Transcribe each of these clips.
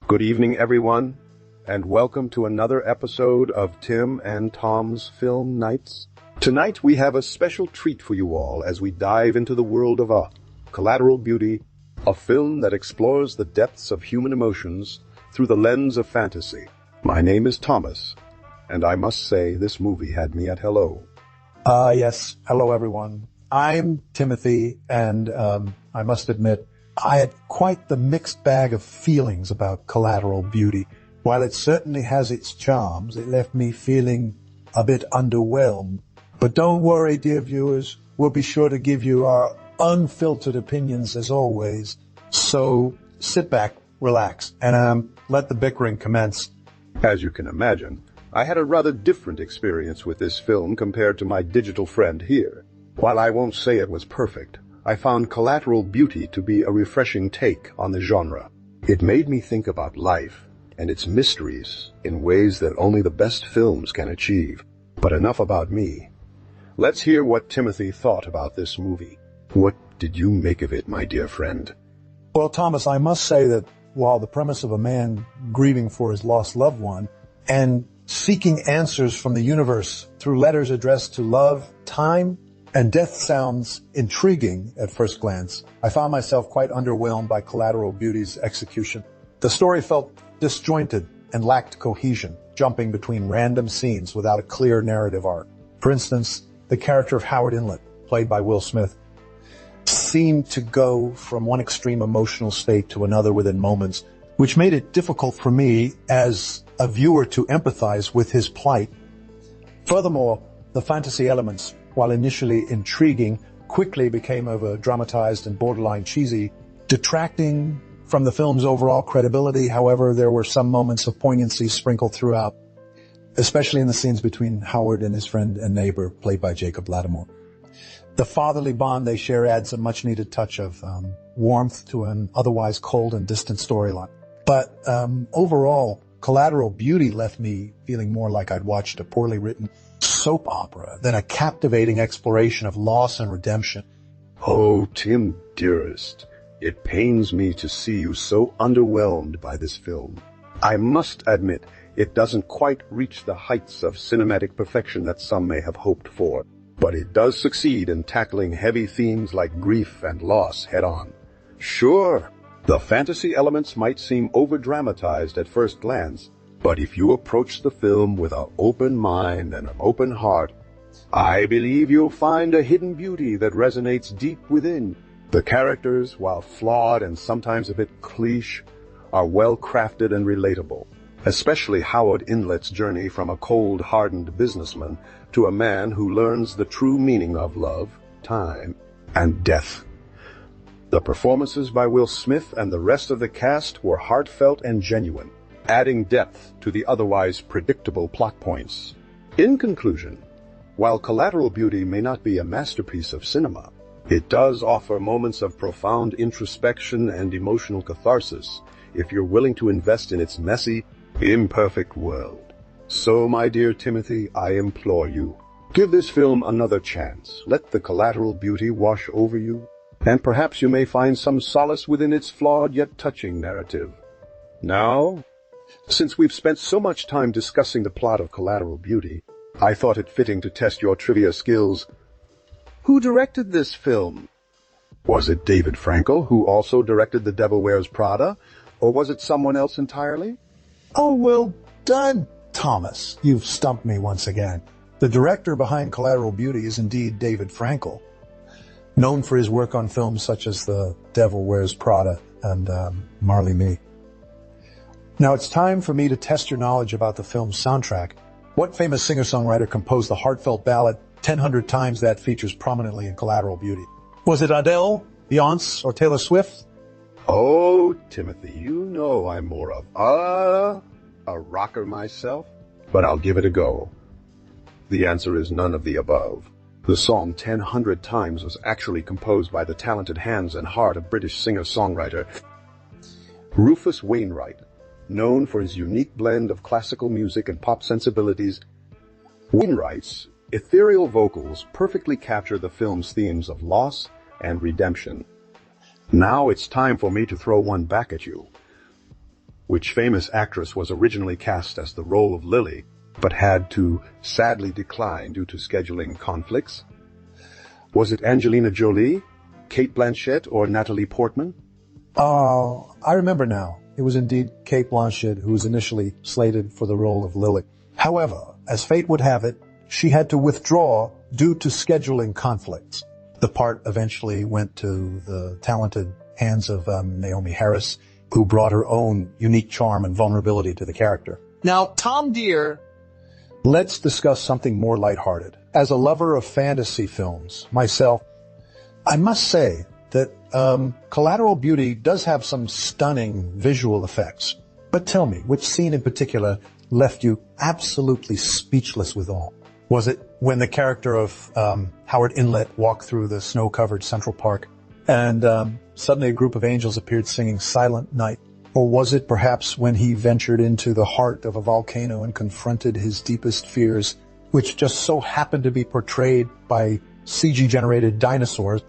Good evening, everyone, and welcome to another episode of Tim and Tom's Film Nights. Tonight we have a special treat for you all as we dive into the world of Collateral Beauty, a film that explores the depths of human emotions through the lens of fantasy. My name is Thomas, and I must say this movie had me at hello. Yes. Hello, everyone. I'm Timothy, and I must admit, I had quite the mixed bag of feelings about Collateral Beauty. While it certainly has its charms, it left me feeling a bit underwhelmed. But don't worry, dear viewers, we'll be sure to give you our unfiltered opinions as always. So sit back, relax, and let the bickering commence. As you can imagine, I had a rather different experience with this film compared to my digital friend here. While I won't say it was perfect, I found Collateral Beauty to be a refreshing take on the genre. It made me think about life and its mysteries in ways that only the best films can achieve. But enough about me. Let's hear what Timothy thought about this movie. What did you make of it, my dear friend? Well, Thomas, I must say that while the premise of a man grieving for his lost loved one and seeking answers from the universe through letters addressed to love, time, and death sounds intriguing at first glance, I found myself quite underwhelmed by Collateral Beauty's execution. The story felt disjointed and lacked cohesion, jumping between random scenes without a clear narrative arc. For instance, the character of Howard Inlet, played by Will Smith, seemed to go from one extreme emotional state to another within moments, which made it difficult for me as a viewer to empathize with his plight. Furthermore, the fantasy elements, while initially intriguing, quickly became over-dramatized and borderline cheesy, detracting from the film's overall credibility. However, there were some moments of poignancy sprinkled throughout, especially in the scenes between Howard and his friend and neighbor, played by Jacob Latimore. The fatherly bond they share adds a much-needed touch of warmth to an otherwise cold and distant storyline. But overall, Collateral Beauty left me feeling more like I'd watched a poorly written soap opera than a captivating exploration of loss and redemption. Oh, Tim, dearest, it pains me to see you so underwhelmed by this film. I must admit, it doesn't quite reach the heights of cinematic perfection that some may have hoped for, but it does succeed in tackling heavy themes like grief and loss head-on. Sure, the fantasy elements might seem over-dramatized at first glance, but if you approach the film with an open mind and an open heart, I believe you'll find a hidden beauty that resonates deep within. The characters, while flawed and sometimes a bit cliché, are well-crafted and relatable, especially Howard Inlet's journey from a cold-hardened businessman to a man who learns the true meaning of love, time, and death. The performances by Will Smith and the rest of the cast were heartfelt and genuine, adding depth to the otherwise predictable plot points. In conclusion, while Collateral Beauty may not be a masterpiece of cinema, it does offer moments of profound introspection and emotional catharsis if you're willing to invest in its messy, imperfect world. So, my dear Timothy, I implore you, give this film another chance. Let the Collateral Beauty wash over you, and perhaps you may find some solace within its flawed yet touching narrative. Now, since we've spent so much time discussing the plot of Collateral Beauty, I thought it fitting to test your trivia skills. Who directed this film? Was it David Frankel, who also directed The Devil Wears Prada, or was it someone else entirely? Oh, well done, Thomas. You've stumped me once again. The director behind Collateral Beauty is indeed David Frankel, known for his work on films such as The Devil Wears Prada and Marley Me. Now it's time for me to test your knowledge about the film's soundtrack. What famous singer-songwriter composed the heartfelt ballad 1,000 Times that features prominently in Collateral Beauty? Was it Adele, Beyonce, or Taylor Swift? Oh, Timothy, you know I'm more of a rocker myself, but I'll give it a go. The answer is none of the above. The song 1,000 Times was actually composed by the talented hands and heart of British singer-songwriter Rufus Wainwright. Known for his unique blend of classical music and pop sensibilities, Wainwright's ethereal vocals perfectly capture the film's themes of loss and redemption. Now it's time for me to throw one back at you. which famous actress was originally cast as the role of Lily, but had to sadly decline due to scheduling conflicts? Was it Angelina Jolie, Cate Blanchett, or Natalie Portman? Oh, I remember now. It was indeed Cate Blanchett who was initially slated for the role of Lily. However, as fate would have it, she had to withdraw due to scheduling conflicts. The part eventually went to the talented hands of Naomie Harris, who brought her own unique charm and vulnerability to the character. Now, Tom dear, let's discuss something more lighthearted. As a lover of fantasy films myself, I must say that Collateral Beauty does have some stunning visual effects. But tell me, which scene in particular left you absolutely speechless with awe? Was it when the character of Howard Inlet walked through the snow-covered Central Park and suddenly a group of angels appeared singing Silent Night? Or was it perhaps when he ventured into the heart of a volcano and confronted his deepest fears, which just so happened to be portrayed by CG-generated dinosaurs?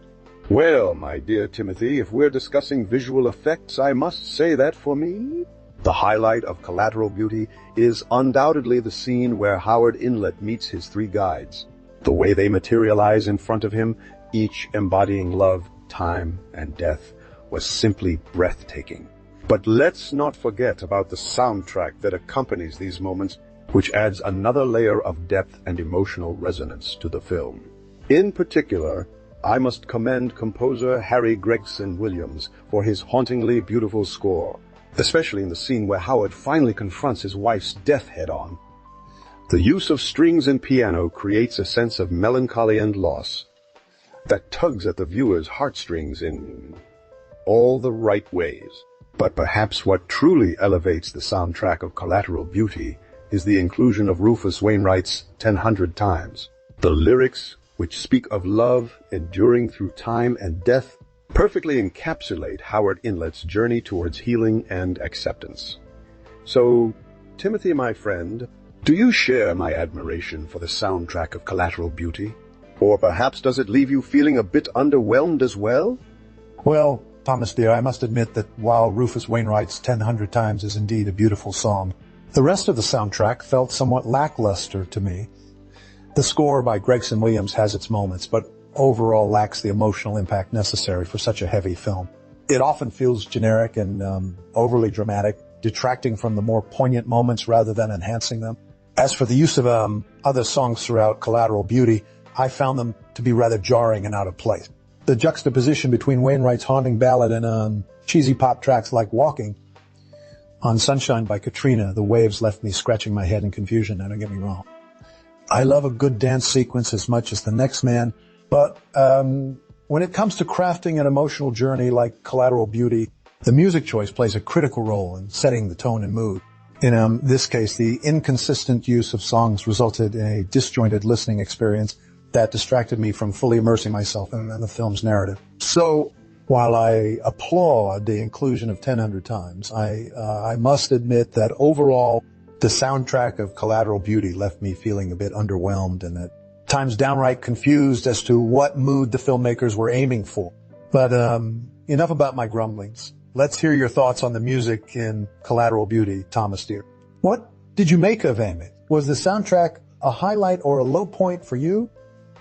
Well, my dear Timothy, if we're discussing visual effects, I must say that for me, the highlight of Collateral Beauty is undoubtedly the scene where Howard Inlet meets his three guides. The way they materialize in front of him, each embodying love, time, and death, was simply breathtaking. But let's not forget about the soundtrack that accompanies these moments, which adds another layer of depth and emotional resonance to the film. In particular, I must commend composer Harry Gregson Williams for his hauntingly beautiful score, especially in the scene where Howard finally confronts his wife's death head-on. The use of strings and piano creates a sense of melancholy and loss that tugs at the viewer's heartstrings in all the right ways. But perhaps what truly elevates the soundtrack of Collateral Beauty is the inclusion of Rufus Wainwright's 1,000 Times. The lyrics, which speak of love enduring through time and death, perfectly encapsulate Howard Inlet's journey towards healing and acceptance. So, Timothy, my friend, do you share my admiration for the soundtrack of Collateral Beauty? Or perhaps does it leave you feeling a bit underwhelmed as well? Well, Thomas dear, I must admit that while Rufus Wainwright's 1,000 Times is indeed a beautiful song, the rest of the soundtrack felt somewhat lackluster to me. The score by Gregson Williams has its moments, but overall lacks the emotional impact necessary for such a heavy film. It often feels generic and overly dramatic, detracting from the more poignant moments rather than enhancing them. As for the use of other songs throughout Collateral Beauty, I found them to be rather jarring and out of place. The juxtaposition between Wainwright's haunting ballad and cheesy pop tracks like Walking on Sunshine by Katrina, the waves left me scratching my head in confusion, now don't get me wrong. I love a good dance sequence as much as the next man, but when it comes to crafting an emotional journey like Collateral Beauty, the music choice plays a critical role in setting the tone and mood. In this case, the inconsistent use of songs resulted in a disjointed listening experience that distracted me from fully immersing myself in the film's narrative. So, while I applaud the inclusion of 1,000 Times, I must admit that overall, the soundtrack of Collateral Beauty left me feeling a bit underwhelmed and at times downright confused as to what mood the filmmakers were aiming for. But enough about my grumblings. Let's hear your thoughts on the music in Collateral Beauty, Thomas dear. What did you make of it? Was the soundtrack a highlight or a low point for you?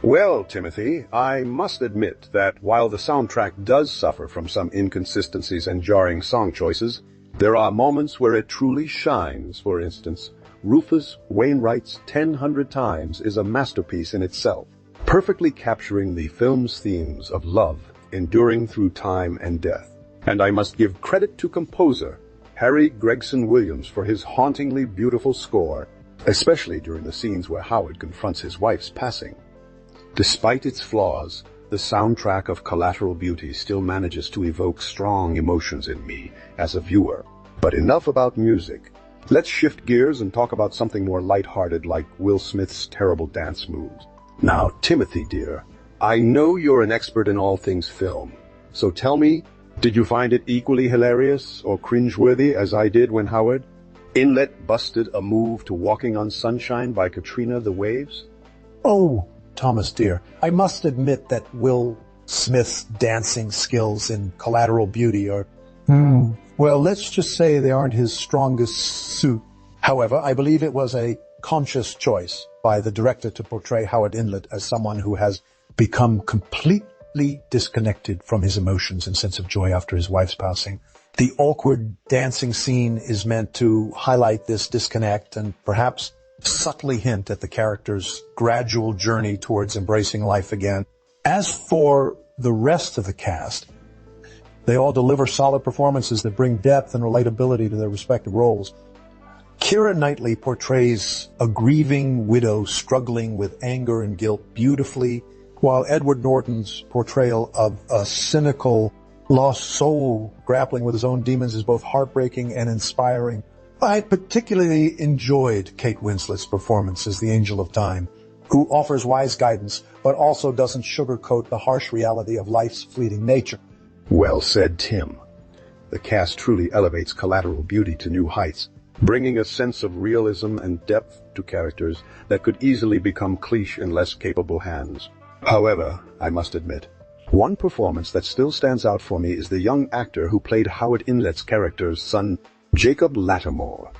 Well, Timothy, I must admit that while the soundtrack does suffer from some inconsistencies and jarring song choices, there are moments where it truly shines. For instance, Rufus Wainwright's 1,000 Times is a masterpiece in itself, perfectly capturing the film's themes of love enduring through time and death. And I must give credit to composer Harry Gregson Williams for his hauntingly beautiful score, especially during the scenes where Howard confronts his wife's passing. Despite its flaws, the soundtrack of Collateral Beauty still manages to evoke strong emotions in me as a viewer. But enough about music. Let's shift gears and talk about something more lighthearted like Will Smith's terrible dance moves. Now, Timothy dear, I know you're an expert in all things film. So tell me, did you find it equally hilarious or cringeworthy as I did when Howard Inlet busted a move to Walking on Sunshine by Katrina the Waves? Oh, Thomas dear, I must admit that Will Smith's dancing skills in Collateral Beauty are Well, let's just say they aren't his strongest suit. However, I believe it was a conscious choice by the director to portray Howard Inlet as someone who has become completely disconnected from his emotions and sense of joy after his wife's passing. The awkward dancing scene is meant to highlight this disconnect and perhaps subtly hint at the character's gradual journey towards embracing life again. As for the rest of the cast, they all deliver solid performances that bring depth and relatability to their respective roles. Keira Knightley portrays a grieving widow struggling with anger and guilt beautifully, while Edward Norton's portrayal of a cynical, lost soul grappling with his own demons is both heartbreaking and inspiring. I particularly enjoyed Kate Winslet's performance as the Angel of Time, who offers wise guidance, but also doesn't sugarcoat the harsh reality of life's fleeting nature. Well said, Tim. The cast truly elevates Collateral Beauty to new heights, bringing a sense of realism and depth to characters that could easily become cliché in less capable hands. However, I must admit, one performance that still stands out for me is the young actor who played Howard Inlet's character's son, Jacob Latimore.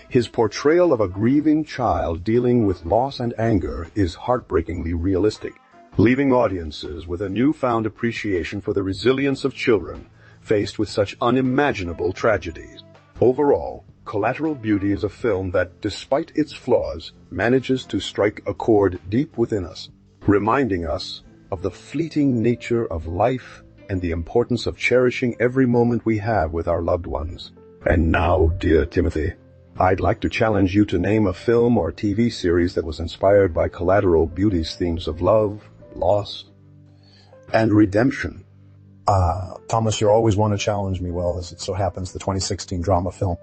His portrayal of a grieving child dealing with loss and anger is heartbreakingly realistic, leaving audiences with a newfound appreciation for the resilience of children faced with such unimaginable tragedies. Overall, Collateral Beauty is a film that, despite its flaws, manages to strike a chord deep within us, reminding us of the fleeting nature of life and the importance of cherishing every moment we have with our loved ones. And now, dear Timothy, I'd like to challenge you to name a film or TV series that was inspired by Collateral Beauty's themes of love, loss, and redemption. Thomas, you always want to challenge me. Well, as it so happens, the 2016 drama film.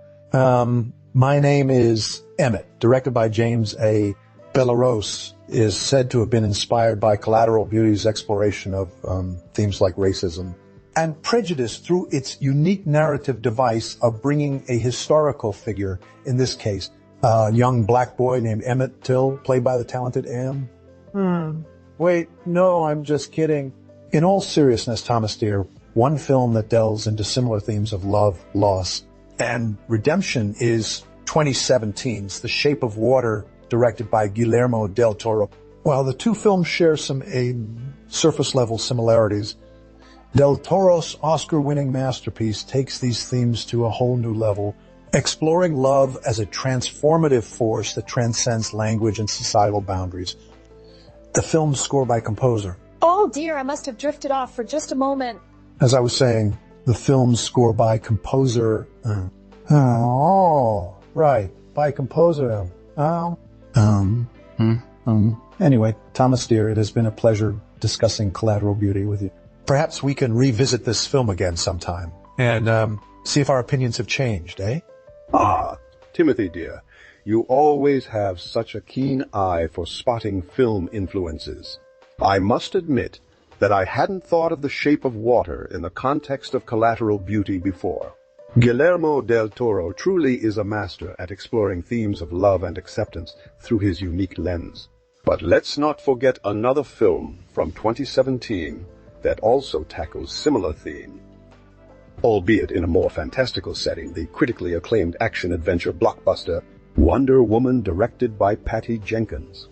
My Name is Emmett, directed by James A. Bellerose, is said to have been inspired by Collateral Beauty's exploration of themes like racism and prejudice through its unique narrative device of bringing a historical figure, in this case, a young black boy named Emmett Till, played by the talented Am. Wait, no, I'm just kidding. In all seriousness, Thomas dear, one film that delves into similar themes of love, loss, and redemption is 2017's The Shape of Water, directed by Guillermo del Toro. While the two films share some surface-level similarities, Del Toro's Oscar-winning masterpiece takes these themes to a whole new level, exploring love as a transformative force that transcends language and societal boundaries. The film's score by composer. Oh dear, I must have drifted off for just a moment. As I was saying, the film's score by composer. Oh, right, by composer. Anyway, Thomas dear, it has been a pleasure discussing Collateral Beauty with you. Perhaps we can revisit this film again sometime and see if our opinions have changed, eh? Timothy dear, you always have such a keen eye for spotting film influences. I must admit that I hadn't thought of The Shape of Water in the context of Collateral Beauty before. Guillermo del Toro truly is a master at exploring themes of love and acceptance through his unique lens. But let's not forget another film from 2017 that also tackles similar themes. Albeit in a more fantastical setting, the critically acclaimed action-adventure blockbuster Wonder Woman, directed by Patty Jenkins.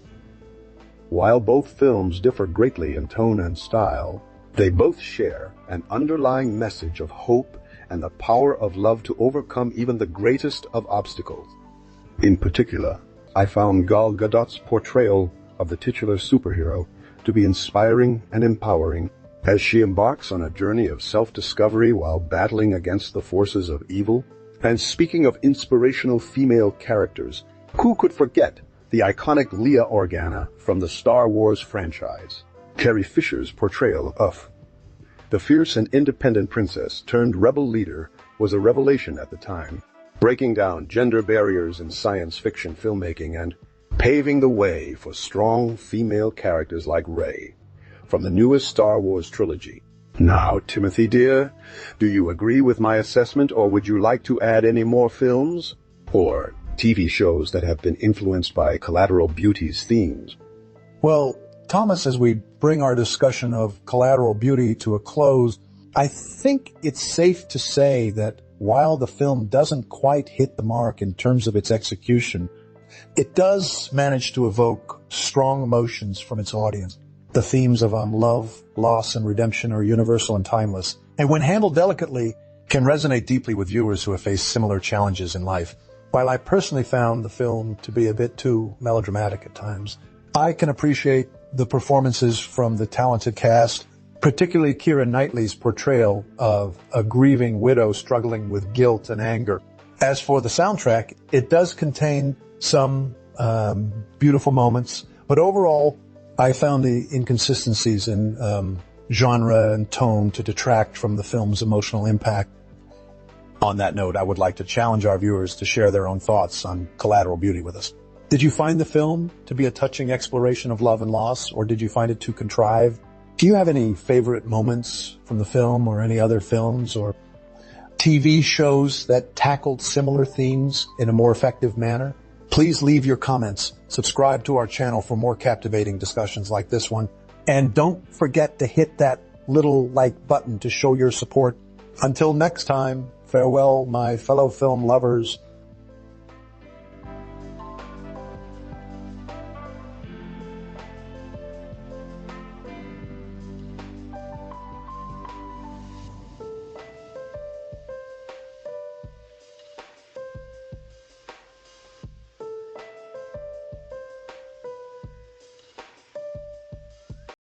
While both films differ greatly in tone and style, they both share an underlying message of hope and the power of love to overcome even the greatest of obstacles. In particular, I found Gal Gadot's portrayal of the titular superhero to be inspiring and empowering as she embarks on a journey of self-discovery while battling against the forces of evil. And speaking of inspirational female characters, who could forget the iconic Leia Organa from the Star Wars franchise? Carrie Fisher's portrayal of the fierce and independent princess turned rebel leader was a revelation at the time, breaking down gender barriers in science fiction filmmaking and paving the way for strong female characters like Rey from the newest Star Wars trilogy. Now, Timothy dear, do you agree with my assessment, or would you like to add any more films or TV shows that have been influenced by Collateral Beauty's themes? Well, Thomas, as we bring our discussion of Collateral Beauty to a close, I think it's safe to say that while the film doesn't quite hit the mark in terms of its execution, it does manage to evoke strong emotions from its audience. The themes of love, loss, and redemption are universal and timeless, and when handled delicately, can resonate deeply with viewers who have faced similar challenges in life. While I personally found the film to be a bit too melodramatic at times, I can appreciate the performances from the talented cast, particularly Keira Knightley's portrayal of a grieving widow struggling with guilt and anger. As for the soundtrack, it does contain some beautiful moments, but overall, I found the inconsistencies in genre and tone to detract from the film's emotional impact. On that note, I would like to challenge our viewers to share their own thoughts on Collateral Beauty with us. Did you find the film to be a touching exploration of love and loss, or did you find it too contrived? Do you have any favorite moments from the film or any other films or TV shows that tackled similar themes in a more effective manner? Please leave your comments, subscribe to our channel for more captivating discussions like this one, and don't forget to hit that little like button to show your support. Until next time, farewell, my fellow film lovers.